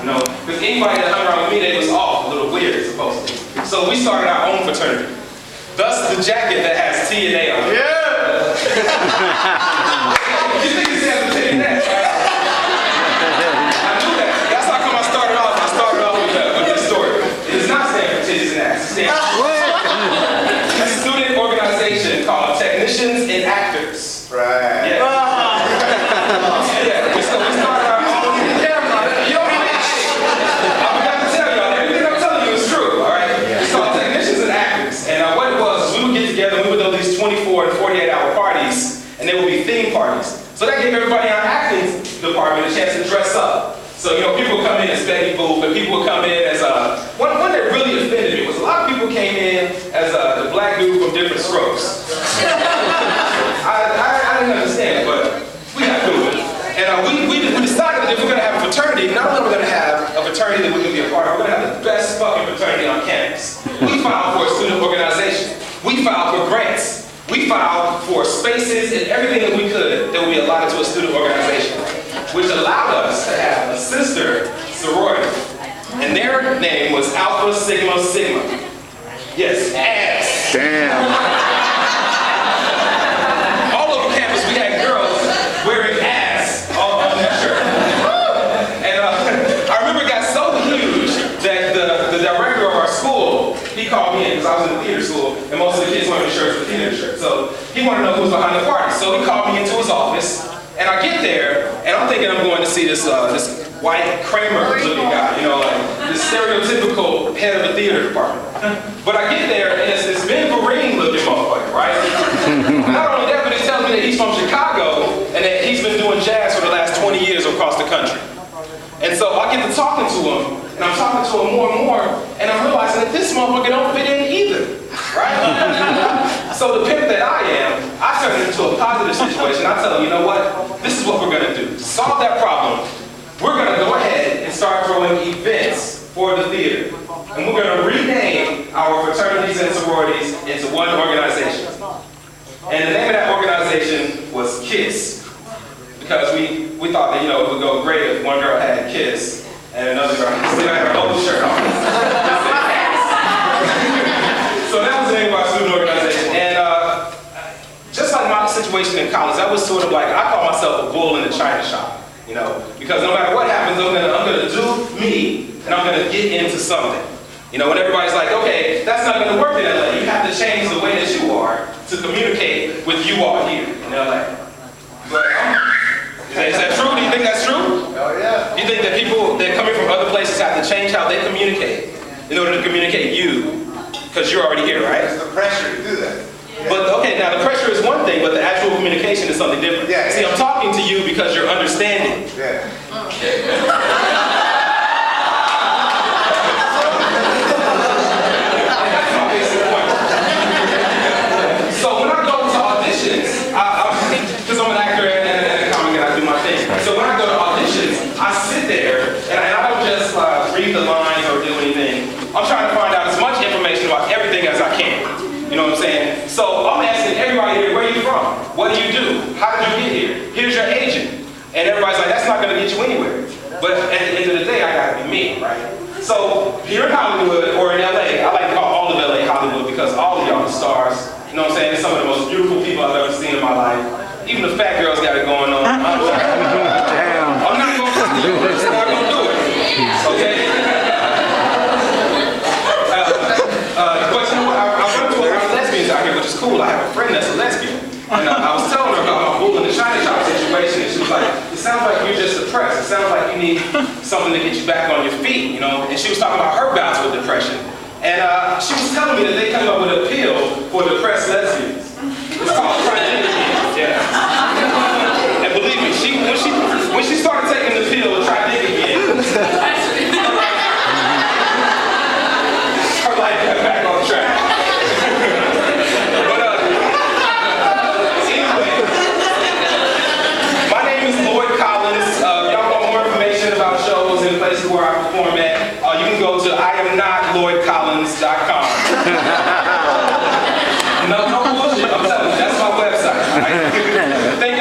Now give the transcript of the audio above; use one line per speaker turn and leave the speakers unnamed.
You know, because anybody that hung around with me, they was off, a little weird, supposedly. So we started our own fraternity. Thus the jacket that has T and A on it. Yeah! You think it says T and A, right? I knew that. That's how come I started off with this story. It does not stand for titties and ass. It stands for a student organization called Technicians and Actors.
Right.
Yeah. Yeah. We started our own. You don't even. I forgot to tell y'all, everything I'm telling you is true, all right? It's called Technicians and Actors. And what it was, we would get together, we would do these 24 and 48-hour parties, and they would be theme parties. So that gave everybody in our acting department a chance to dress up. So, you know, people would come in as Betty Boop, and people would come in as, one that really offended me was a lot of people came in as the black dude from Different Strokes. I didn't understand it, but we got through it. And we decided that if we're going to have a fraternity, not only are we going to have a fraternity that we're going to be a part of, we're going to have the best fucking fraternity on campus. We filed for a student organization. We filed for grants. We filed for spaces and everything that we could that would be allotted to a student organization, which allowed us to have a sister sorority. And their name was Alpha Sigma Sigma. Yes, ass.
Damn.
All over campus we had girls wearing ass on their shirt. And I remember it got so huge that the director of our school, he called me in because I was in the theater school and most of the kids wearing shirts with theater shirts. So he wanted to know who was behind the party. So he called me into his office. And I get there, and I'm thinking I'm going to see this white Kramer-looking guy, you know, like this stereotypical head of a theater department. But I get there, and it's this Ben Vereen-looking motherfucker, right? Not only that, but he tells me that he's from Chicago, and that he's been doing jazz for the last 20 years across the country. And so I get to talking to him, and I'm talking to him more and more, and I'm realizing that this motherfucker don't fit in either, right? So the pimp that I am, I turn it into a positive situation. I tell him, you know what? This is what we're gonna do. To solve that problem, we're gonna go ahead and start throwing events for the theater. And we're gonna rename our fraternities and sororities into one organization. And the name of that organization was KISS. Because we thought that, you know, it would go great if one girl had KISS and another girl still had her old shirt on. So that was the name of our student organization. And just like my situation in college, I was sort of like, I call myself a bull in the china shop, you know, because no matter what happens, I'm gonna do me, and I'm gonna get into something. You know, when everybody's like, okay, that's not gonna work in LA. You have to change the way that you are to communicate with you all here in LA. But, is that true? Do you think that's true?
Oh yeah.
Do you think that people that coming from other places have to change how they communicate in order to communicate you? Because you're already here, right?
There's the pressure to do that. Yeah.
But okay, now the pressure is one thing, but the actual communication is something different.
Yeah.
See, I'm talking to you because you're understanding.
Yeah.
So when I go to auditions, because I'm an actor and a comic and I do my thing. So when I go to auditions, I sit there and I don't just read the lines or do anything. I'm trying to find out as much information about everything as I can. You know what I'm saying? So I'm asking everybody here, where are you from? What do you do? How did you get here? Here's your agent. And everybody's like, that's not going to get you anywhere. But at the end of the day, I got to be me, right? So here in Hollywood or in LA, I like to call all of LA Hollywood because all of y'all are stars. You know what I'm saying? It's some of the most beautiful people I've ever seen in my life. Even the fat girls got it going on. I'm not going to do it. I'm not going to do it. Okay? But you know what? I run into a lot of lesbians out here, which is cool. I have a friend that's a lesbian. And I was telling her about my bull in the china shop situation, and she was like, it sounds like you're just depressed. It sounds like you need something to get you back on your feet, you know? And she was talking about her bouts with depression. And she was telling me that they came up with a pill for depressed lesbians. It's called tridecafene. Yeah. And believe me, when she started taking the pill, tridecafene, her life got back on track. But anyway, my name is Lloyd Collins. Y'all want more information about shows and places where I perform at, you can go to IamNotLloydCollins.com. No bullshit, I'm telling you, that's my website. Right? Thank